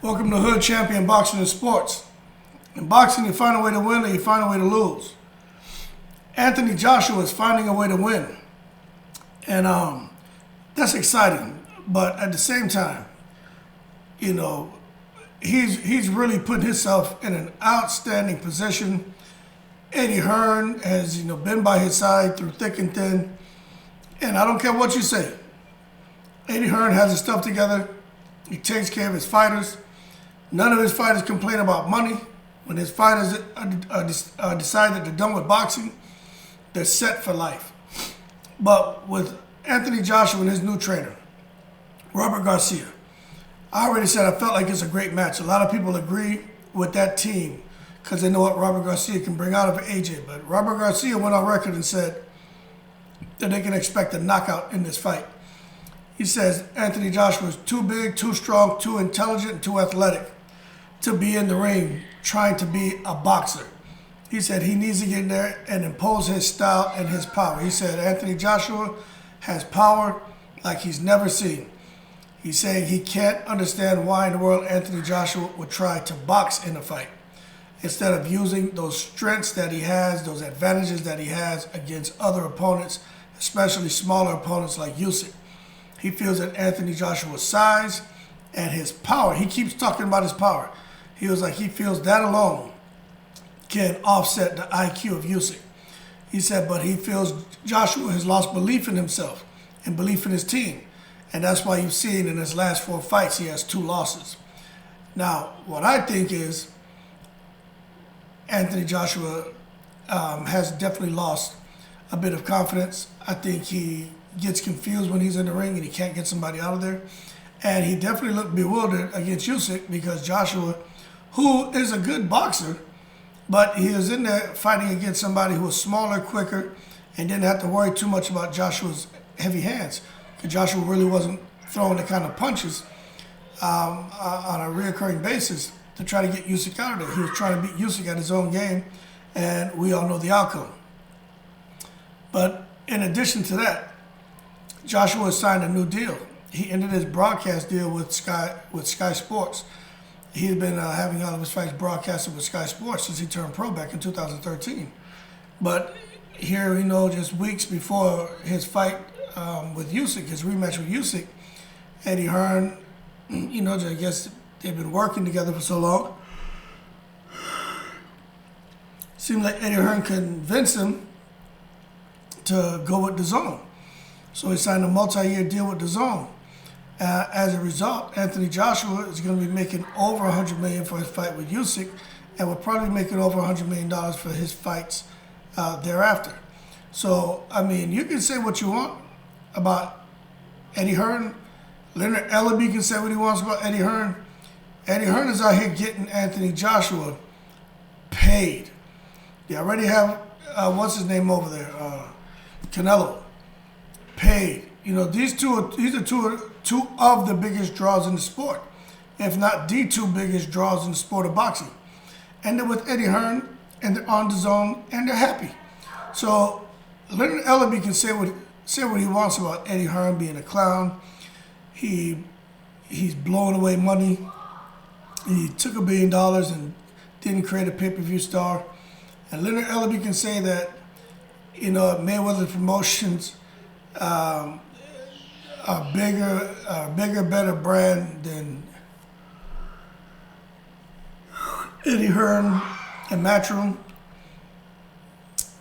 Welcome to Hood Champion Boxing and Sports. In boxing, you find a way to win or you find a way to lose. Anthony Joshua is finding a way to win. And that's exciting. But at the same time, he's really putting himself in an outstanding position. Eddie Hearn has, been by his side through thick and thin. And I don't care what you say. Eddie Hearn has his stuff together. He takes care of his fighters. None of his fighters complain about money. When his fighters decide that they're done with boxing, they're set for life. But with Anthony Joshua and his new trainer, Robert Garcia, I already said I felt like it's a great match. A lot of people agree with that team because they know what Robert Garcia can bring out of AJ. But Robert Garcia went on record and said that they can expect a knockout in this fight. He says Anthony Joshua is too big, too strong, too intelligent, and too athletic to be in the ring trying to be a boxer. He said he needs to get in there and impose his style and his power. He said Anthony Joshua has power like he's never seen. He's saying he can't understand why in the world Anthony Joshua would try to box in a fight instead of using those strengths that he has, those advantages that he has against other opponents, especially smaller opponents like Usyk. He feels that Anthony Joshua's size and his power, he keeps talking about his power. He was like, he feels that alone can offset the IQ of Usyk. He said, but he feels Joshua has lost belief in himself and belief in his team. And that's why you've seen in his last 4 fights, he has 2 losses. Now, what I think is Anthony Joshua has definitely lost a bit of confidence. I think he gets confused when he's in the ring and he can't get somebody out of there. And he definitely looked bewildered against Usyk because Joshua, who is a good boxer, but he was in there fighting against somebody who was smaller, quicker, and didn't have to worry too much about Joshua's heavy hands. Because Joshua really wasn't throwing the kind of punches on a reoccurring basis to try to get Usyk out of there. He was trying to beat Usyk at his own game, and we all know the outcome. But in addition to that, Joshua has signed a new deal. He ended his broadcast deal with Sky Sports. He's been having all of his fights broadcasted with Sky Sports since he turned pro back in 2013. But here, just weeks before his fight with Usyk, his rematch with Usyk, Eddie Hearn, I guess they've been working together for so long. Seemed like Eddie Hearn convinced him to go with DAZN. So he signed a multi-year deal with DAZN. As a result, Anthony Joshua is going to be making over $100 million for his fight with Usyk, and will probably make it over $100 million for his fights thereafter. So, you can say what you want about Eddie Hearn. Leonard Ellaby can say what he wants about Eddie Hearn. Eddie Hearn is out here getting Anthony Joshua paid. They already have, what's his name over there? Canelo. Paid. These are two of the biggest draws in the sport, if not the 2 biggest draws in the sport of boxing. And they're with Eddie Hearn, and they're on DAZN, and they're happy. So Leonard Ellaby can say what he wants about Eddie Hearn being a clown. He's blowing away money. He took $1 billion and didn't create a pay-per-view star. And Leonard Ellaby can say that, Mayweather Promotions a bigger, better brand than Eddie Hearn and Matchroom.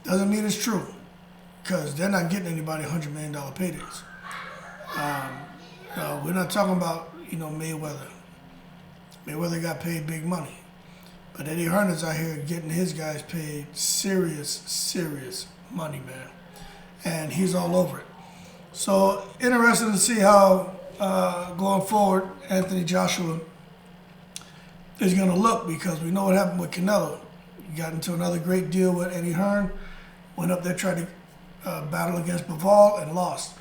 Doesn't mean it's true, because they're not getting anybody $100 million paydays. We're not talking about Mayweather. Mayweather got paid big money, but Eddie Hearn is out here getting his guys paid serious money, man, and he's all over it. So interesting to see how going forward Anthony Joshua is going to look, because we know what happened with Canelo. He got into another great deal with Eddie Hearn, went up there, tried to battle against Bivol and lost.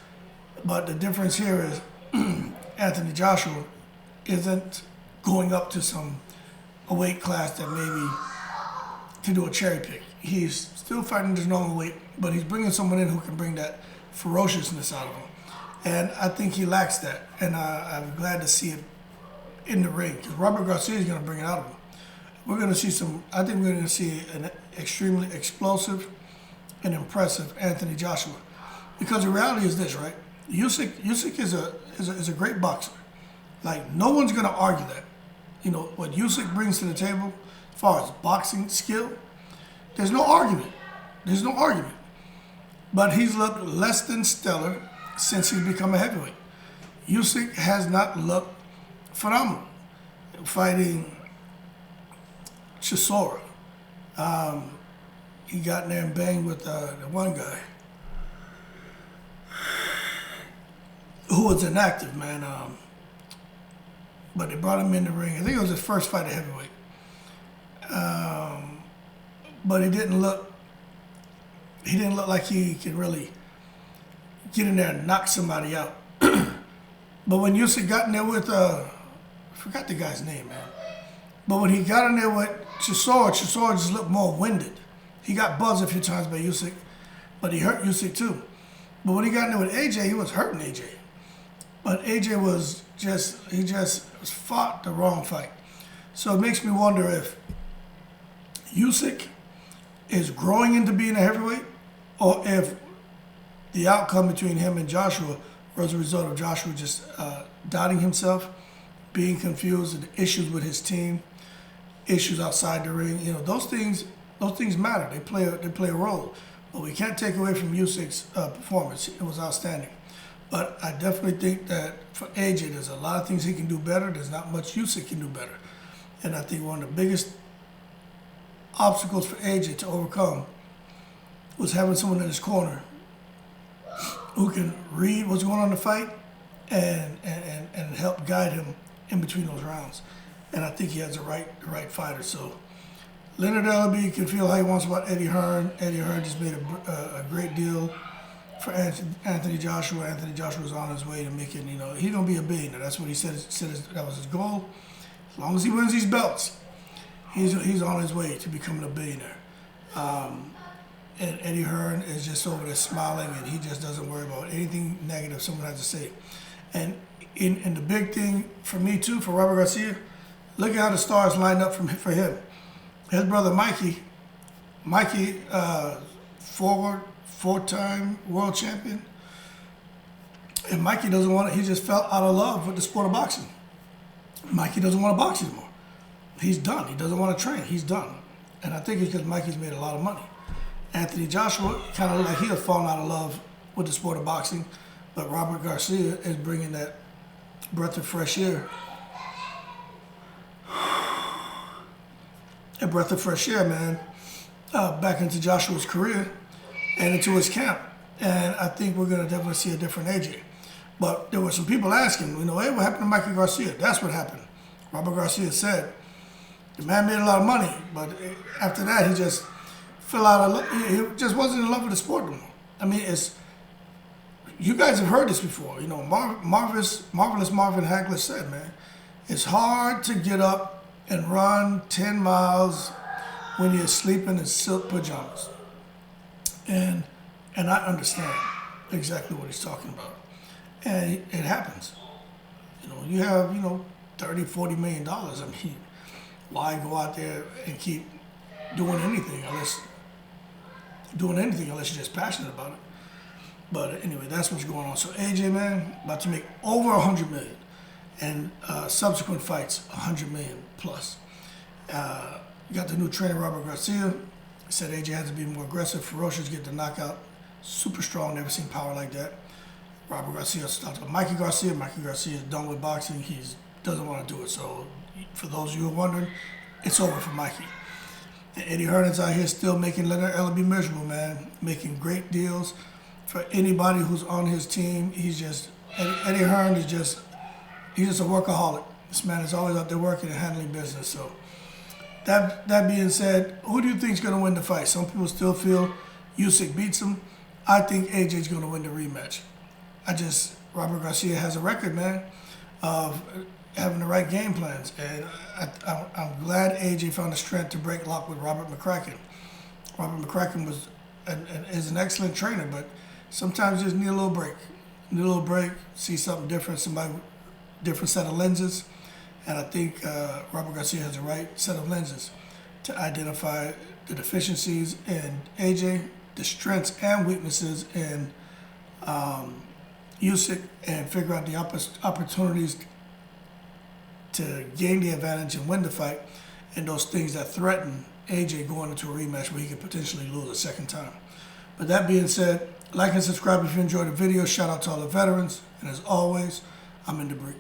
But the difference here is Anthony Joshua isn't going up to a weight class that maybe to do a cherry pick. He's still fighting his normal weight, but he's bringing someone in who can bring that ferociousness out of him. And I think he lacks that. And I'm glad to see it in the ring, because Robert Garcia is going to bring it out of him. We're going to see I think we're going to see an extremely explosive and impressive Anthony Joshua. Because the reality is this, right? Usyk is a great boxer. Like, no one's going to argue that. You know, what Usyk brings to the table as far as boxing skill, there's no argument. There's no argument. But he's looked less than stellar since he's become a heavyweight. Usyk has not looked phenomenal fighting Chisora. He got in there and banged with the one guy who was inactive, man. But they brought him in the ring. I think it was his first fight at heavyweight. But he didn't look like he could really get in there and knock somebody out. But when Usyk got in there with, I forgot the guy's name, man. But when he got in there with Chisora just looked more winded. He got buzzed a few times by Usyk, but he hurt Usyk too. But when he got in there with AJ, he was hurting AJ. But AJ was he just fought the wrong fight. So it makes me wonder if Usyk is growing into being a heavyweight, or if the outcome between him and Joshua was a result of Joshua just doubting himself, being confused, and issues with his team, issues outside the ring. You know, those things matter. They play a role. But we can't take away from Usyk's performance. It was outstanding. But I definitely think that for AJ, there's a lot of things he can do better. There's not much Usyk can do better. And I think one of the biggest obstacles for AJ to overcome was having someone in his corner who can read what's going on in the fight and help guide him in between those rounds. And I think he has the right fighter. So Leonard Ellerbe can feel how he wants about Eddie Hearn. Eddie Hearn just made a great deal for Anthony Joshua. Anthony Joshua was on his way to making, you know, he's going to be a billionaire. That's what he said that was his goal. As long as he wins these belts, he's on his way to becoming a billionaire. And Eddie Hearn is just over there smiling, and he just doesn't worry about anything negative someone has to say. And in the big thing for me too, for Robert Garcia, look at how the stars lined up for him. His brother Mikey, four-time world champion, and Mikey doesn't want it. He just fell out of love with the sport of boxing. Mikey doesn't want to box anymore. He's done. He doesn't want to train. He's done. And I think it's because Mikey's made a lot of money. Anthony Joshua kind of looked like he had fallen out of love with the sport of boxing, but Robert Garcia is bringing that breath of fresh air. A breath of fresh air, man, back into Joshua's career and into his camp. And I think we're going to definitely see a different AJ. But there were some people asking, you know, hey, what happened to Mikey Garcia? That's what happened. Robert Garcia said, the man made a lot of money, but after that, he just fell out of love. He just wasn't in love with the sport anymore. I mean, you guys have heard this before. You know, marvelous Marvin Hagler said, man, it's hard to get up and run 10 miles when you're sleeping in silk pajamas. And I understand exactly what he's talking about. And it happens. You know, you have, you know, $30, $40 million. I mean, why go out there and keep doing anything unless you're just passionate about it? But anyway, that's what's going on. So AJ, man, about to make over $100 million, and subsequent fights $100 million plus. You got the new trainer Robert Garcia. He said AJ has to be more aggressive, ferocious, get the knockout, super strong. Never seen power like that. Robert Garcia starts with Mikey Garcia. Mikey Garcia is done with boxing. He doesn't want to do it. So for those of you who are wondering, it's over for Mikey. And Eddie Hearn is out here still making Leonard Ellerbe miserable, man. Making great deals for anybody who's on his team. Eddie Hearn is just a workaholic. This man is always out there working and handling business. So that being said, who do you think is going to win the fight? Some people still feel Usyk beats him. I think AJ's going to win the rematch. Robert Garcia has a record, man, of having the right game plans. And I'm glad AJ found the strength to break lock with Robert McCracken. Robert McCracken is an excellent trainer, but sometimes you just need a little break. See something different, somebody different set of lenses, And I think Robert Garcia has the right set of lenses to identify the deficiencies in AJ, the strengths and weaknesses in Usyk, and figure out the opportunities to gain the advantage and win the fight, and those things that threaten AJ going into a rematch where he could potentially lose a second time. But that being said, like and subscribe if you enjoyed the video. Shout out to all the veterans. And as always, I'm in the breeze.